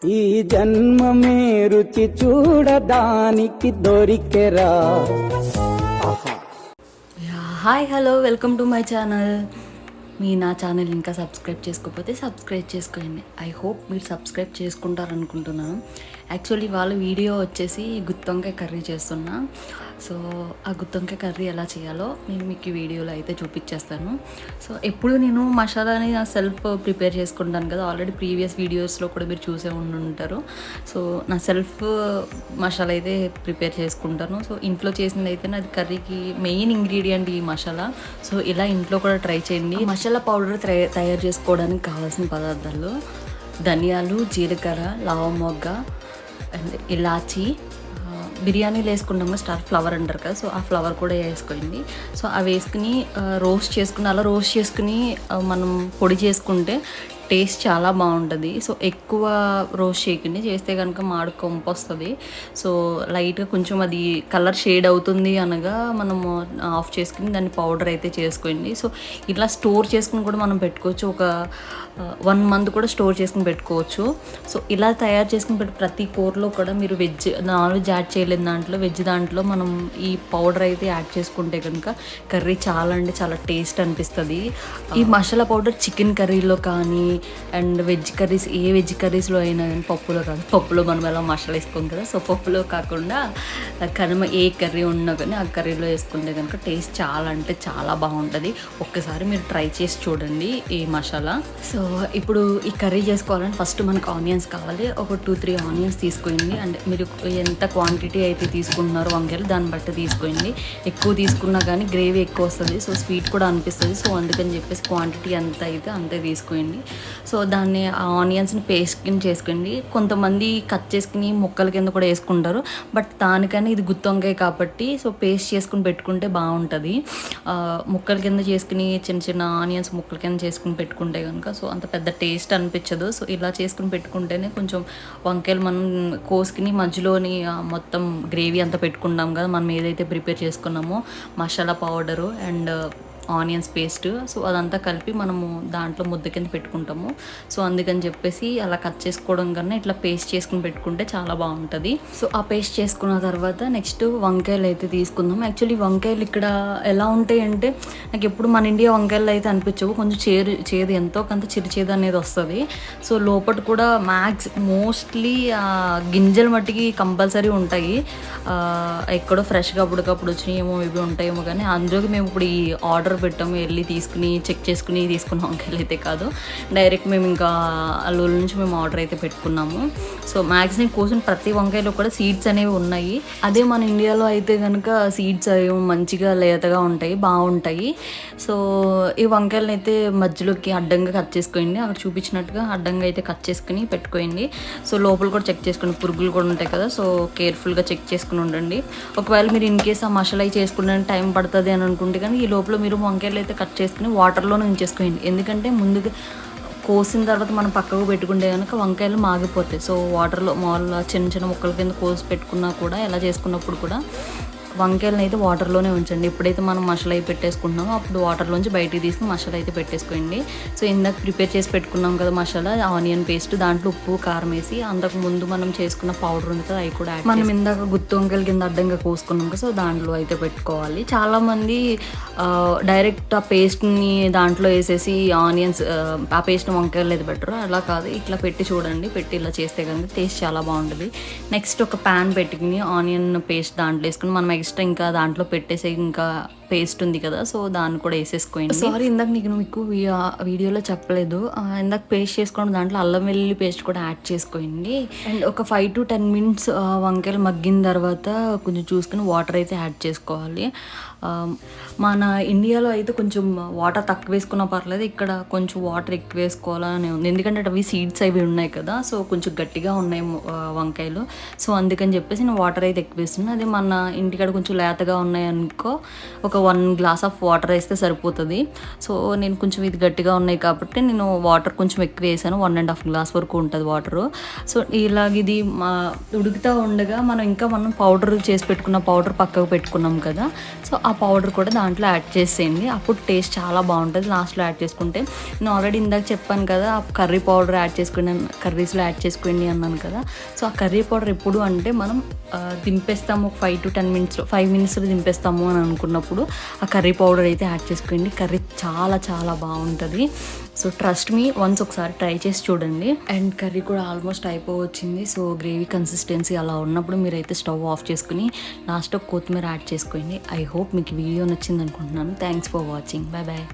ఈ జన్మమే రుచి చూడడానికి దొరికెరా. Hi hello welcome to my channel. నా ఛానల్ ఇంకా సబ్స్క్రైబ్ చేసుకోకపోతే సబ్స్క్రైబ్ చేసుకోండి. ఐ హోప్ మీరు సబ్స్క్రైబ్ చేసుకుంటారనుకుంటున్నాను. యాక్చువల్లీ వాళ్ళ వీడియో వచ్చేసి గుత్తొంకాయ కర్రీ చేస్తున్నా. సో ఆ గుత్తొంకాయ కర్రీ ఎలా చేయాలో నేను మీకు ఈ వీడియోలో అయితే చూపించేస్తాను. సో ఎప్పుడు నేను మసాలాని సెల్ఫ్ ప్రిపేర్ చేసుకుంటాను కదా, ఆల్రెడీ ప్రీవియస్ వీడియోస్లో కూడా మీరు చూసే ఉంటారు. సో నా సెల్ఫ్ మసాలా అయితే ప్రిపేర్ చేసుకుంటాను. సో ఇంట్లో చేసింది అయితే నాది కర్రీకి మెయిన్ ఇంగ్రీడియంట్ ఈ మసాలా. సో ఇలా ఇంట్లో కూడా ట్రై చేయండి. మసాలా పౌడర్ తయారు చేసుకోవడానికి కావాల్సిన పదార్థాలు ధనియాలు, జీలకర్ర, లవంగ అండ్ ఇలాచీ, బిర్యానీలో వేసుకుంటాము స్టార్ ఫ్లవర్ అంటారు కదా, సో ఆ ఫ్లవర్ కూడా వేసుకోండి. సో అవి వేసుకుని రోస్ట్ చేసుకుని అలా రోస్ట్ చేసుకుని మనం పొడి చేసుకుంటే టేస్ట్ చాలా బాగుంటుంది. సో ఎక్కువ రోస్ట్ చేయకండి, చేస్తే కనుక మాడు కొంపు వస్తుంది. సో లైట్గా కొంచెం అది కలర్ షేడ్ అవుతుంది అనగా మనము ఆఫ్ చేసుకుని దాన్ని పౌడర్ అయితే చేసుకోండి. సో ఇట్లా స్టోర్ చేసుకుని కూడా మనం పెట్టుకోవచ్చు, ఒక 1 month కూడా స్టోర్ చేసుకుని పెట్టుకోవచ్చు. సో ఇలా తయారు చేసుకుని ప్రతి కూరలో కూడా మీరు వెజ్ నాన్ వెజ్ యాడ్ చేయలేని దాంట్లో వెజ్ దాంట్లో మనం ఈ పౌడర్ అయితే యాడ్ చేసుకుంటే కనుక కర్రీ చాలా అంటే చాలా టేస్ట్ అనిపిస్తుంది. ఈ మసాలా పౌడర్ చికెన్ కర్రీలో కానీ అండ్ వెజ్ కర్రీస్ ఏ వెజ్ కర్రీస్లో అయినా కానీ, పప్పులో కాదు, పప్పులో మనం ఎలా మసాలా వేసుకోం కదా, సో పప్పులో కాకుండా కనుమ ఏ కర్రీ ఉన్నా కానీ ఆ కర్రీలో వేసుకుంటే కనుక టేస్ట్ చాలా అంటే చాలా బాగుంటుంది. ఒక్కసారి మీరు ట్రై చేసి చూడండి ఈ మసాలా. సో ఇప్పుడు ఈ కర్రీ చేసుకోవాలంటే ఫస్ట్ మనకు ఆనియన్స్ కావాలి. ఒక 2-3 ఆనియన్స్ తీసుకోండి. అండ్ మీరు ఎంత క్వాంటిటీ అయితే తీసుకుంటున్నారో వంకాయలు దాన్ని బట్టి తీసుకోండి. ఎక్కువ తీసుకున్నా కానీ గ్రేవీ ఎక్కువ వస్తుంది, సో స్వీట్ కూడా అనిపిస్తుంది. సో అందుకని చెప్పేసి క్వాంటిటీ ఎంత అయితే అంతే తీసుకోండి. సో దాన్ని ఆ ఆనియన్స్ని పేస్ట్ కింద చేసుకోండి. కొంతమంది కట్ చేసుకుని ముక్కల కింద కూడా వేసుకుంటారు, బట్ దానికన్నా ఇది గుత్తొంకాయ కాబట్టి సో పేస్ట్ చేసుకుని పెట్టుకుంటే బాగుంటుంది. ముక్కల కింద చేసుకుని చిన్న చిన్న ఆనియన్స్ ముక్కల కింద చేసుకుని పెట్టుకుంటే కనుక సో అంత పెద్ద టేస్ట్ అనిపించదు. సో ఇలా చేసుకుని పెట్టుకుంటేనే కొంచెం వంకాయలు మనం కోసుకుని మధ్యలోని మొత్తం గ్రేవీ అంతా పెట్టుకుంటాం కదా, మనం ఏదైతే ప్రిపేర్ చేసుకున్నామో masala powder and onions paste, so అదంతా కలిపి మనము దాంట్లో ముద్ద కింద పెట్టుకుంటాము. సో అందుకని చెప్పేసి అలా కట్ చేసుకోవడం కన్నా ఇట్లా పేస్ట్ చేసుకుని పెట్టుకుంటే చాలా బాగుంటుంది. సో ఆ పేస్ట్ చేసుకున్న తర్వాత నెక్స్ట్ వంకాయలు అయితే తీసుకుందాం. యాక్చువల్లీ వంకాయలు ఇక్కడ ఎలా ఉంటాయి అంటే నాకు ఎప్పుడు మన ఇండియా వంకాయలు అయితే అనిపించవు, కొంచెం చేదు ఎంతో కొంత చిరుచేదు అనేది వస్తుంది. సో లోపల కూడా మోస్ట్లీ గింజలు మట్టికి కంపల్సరీ ఉంటాయి. ఎక్కడో ఫ్రెష్గా అప్పటికప్పుడు వచ్చినాయేమో ఇవి ఉంటాయేమో, కానీ అందులోకి మేము ఇప్పుడు ఈ ఆర్డర్ పెట్టాము, వెళ్ళి తీసుకుని చెక్ చేసుకుని తీసుకున్న వంకాయలు అయితే కాదు, డైరెక్ట్ మేము ఇంకా అల్లూరు నుంచి మేము ఆర్డర్ అయితే పెట్టుకున్నాము. సో మ్యాక్సిమం కోసం ప్రతి వంకాయలో కూడా సీడ్స్ అనేవి ఉన్నాయి. అదే మన ఇండియాలో అయితే కనుక సీడ్స్ అవి మంచిగా లేతగా ఉంటాయి, బాగుంటాయి. సో ఈ వంకాయలను అయితే మధ్యలోకి అడ్డంగా కట్ చేసుకోండి, అక్కడ చూపించినట్టుగా అడ్డంగా అయితే కట్ చేసుకుని పెట్టుకోండి. సో లోపల కూడా చెక్ చేసుకోండి, పురుగులు కూడా ఉంటాయి కదా, సో కేర్ఫుల్గా చెక్ చేసుకుని ఉండండి. ఒకవేళ మీరు ఇన్ కేస్ ఆ మసాలా చేసుకునే టైం పడుతుంది అని అనుకుంటే కానీ ఈ లోపల మీరు వంకాయలు అయితే కట్ చేసుకుని వాటర్లోనే ఉంచేసుకోండి. ఎందుకంటే ముందుగా కోసిన తర్వాత మనం పక్కకు పెట్టుకుంటే కనుక వంకాయలు మాగిపోతాయి. సో వాటర్లో మామూలుగా చిన్న చిన్న ముక్కల కింద కోసి పెట్టుకున్నా కూడా ఎలా చేసుకున్నప్పుడు కూడా వంకాయలను అయితే వాటర్లోనే ఉంచండి. ఎప్పుడైతే మనం మసాలా అయితే పెట్టేసుకుంటున్నామో అప్పుడు వాటర్లోంచి బయటికి తీసుకుని మసాలా అయితే పెట్టేసుకోండి. సో ఇందాక ప్రిపేర్ చేసి పెట్టుకున్నాం కదా మసాలా, ఆనియన్ పేస్ట్, దాంట్లో ఉప్పు కారం వేసి అంతకు ముందు మనం చేసుకున్న పౌడర్ ఉంది కదా అవి కూడా మనం ఇందాక గుత్తి వంకాయల కింద అడ్డంగా కోసుకున్నాం కదా, సో దాంట్లో అయితే పెట్టుకోవాలి. చాలామంది డైరెక్ట్ ఆ పేస్ట్ని దాంట్లో వేసేసి ఆనియన్స్ ఆ పేస్ట్ని వంకాయలు అయితే పెట్టరు, అలా కాదు, ఇట్లా పెట్టి చూడండి. పెట్టి ఇలా చేస్తే కనుక టేస్ట్ చాలా బాగుంటుంది. నెక్స్ట్ ఒక ప్యాన్ పెట్టుకుని ఆనియన్ పేస్ట్ దాంట్లో వేసుకుని మనం ఎక్స్ట్రా ఇంకా దాంట్లో పెట్టేసి ఇంకా పేస్ట్ ఉంది కదా, సో దాన్ని కూడా వేసేసుకోండి. సారీ ఇందాక మీకు వీడియోలో చెప్పలేదు, ఇందాక పేస్ట్ చేసుకోండి, దాంట్లో అల్లం వెల్లుల్లి పేస్ట్ కూడా యాడ్ చేసుకోండి. అండ్ ఒక 5 to 10 minutes వంకాయలు మగ్గిన తర్వాత కొంచెం చూసుకుని వాటర్ అయితే యాడ్ చేసుకోవాలి. మన ఇండియాలో అయితే కొంచెం వాటర్ తక్కువ వేసుకున్నా పర్లేదు, ఇక్కడ కొంచెం వాటర్ ఎక్కువ వేసుకోవాలని ఉంది. ఎందుకంటే అవి సీడ్స్ అవి ఉన్నాయి కదా, సో కొంచెం గట్టిగా ఉన్నాయి వంకాయలు. సో అందుకని చెప్పేసి నేను వాటర్ అయితే ఎక్కువ వేస్తున్నాను. అదే మన ఇంటికాడ కొంచెం లేతగా ఉన్నాయి అనుకో ఒక 1 గ్లాస్ ఆఫ్ వాటర్ వేస్తే సరిపోతుంది. సో నేను కొంచెం ఇది గట్టిగా ఉన్నాయి కాబట్టి నేను వాటర్ కొంచెం ఎక్కువ వేసాను. 1.5 గ్లాస్ వరకు ఉంటుంది వాటరు. సో ఇలాగ ఇది ఉడుకుతూ ఉండగా మనం పౌడర్ చేసి పెట్టుకున్న పౌడర్ పక్కకు పెట్టుకున్నాం కదా, సో ఆ పౌడర్ కూడా దాంట్లో యాడ్ చేసేయండి. అప్పుడు టేస్ట్ చాలా బాగుంటుంది. లాస్ట్లో యాడ్ చేసుకుంటే నేను ఆల్రెడీ ఇందాక చెప్పాను కదా, ఆ కర్రీ పౌడర్ యాడ్ చేసుకుని కర్రీస్లో యాడ్ చేసుకోండి అన్నాను కదా. సో ఆ కర్రీ పౌడర్ ఎప్పుడు అంటే మనం దింపేస్తాము 5 to 10 minutes, 5 minutesలో దింపేస్తాము అని అనుకున్నప్పుడు ఆ కర్రీ పౌడర్ అయితే యాడ్ చేసుకోండి. కర్రీ చాలా చాలా బాగుంటుంది. సో ట్రస్ట్ మీ, వన్స్ ఒకసారి ట్రై చేసి చూడండి. అండ్ కర్రీ కూడా ఆల్మోస్ట్ అయిపోవచ్చింది. సో గ్రేవీ కన్సిస్టెన్సీ అలా ఉన్నప్పుడు మీరైతే స్టవ్ ఆఫ్ చేసుకుని లాస్ట్లో కొత్తిమీర యాడ్ చేసుకోండి. ఐ హోప్ మీకు వీడియో నచ్చింది అనుకుంటున్నాను. Thanks for watching. Bye bye.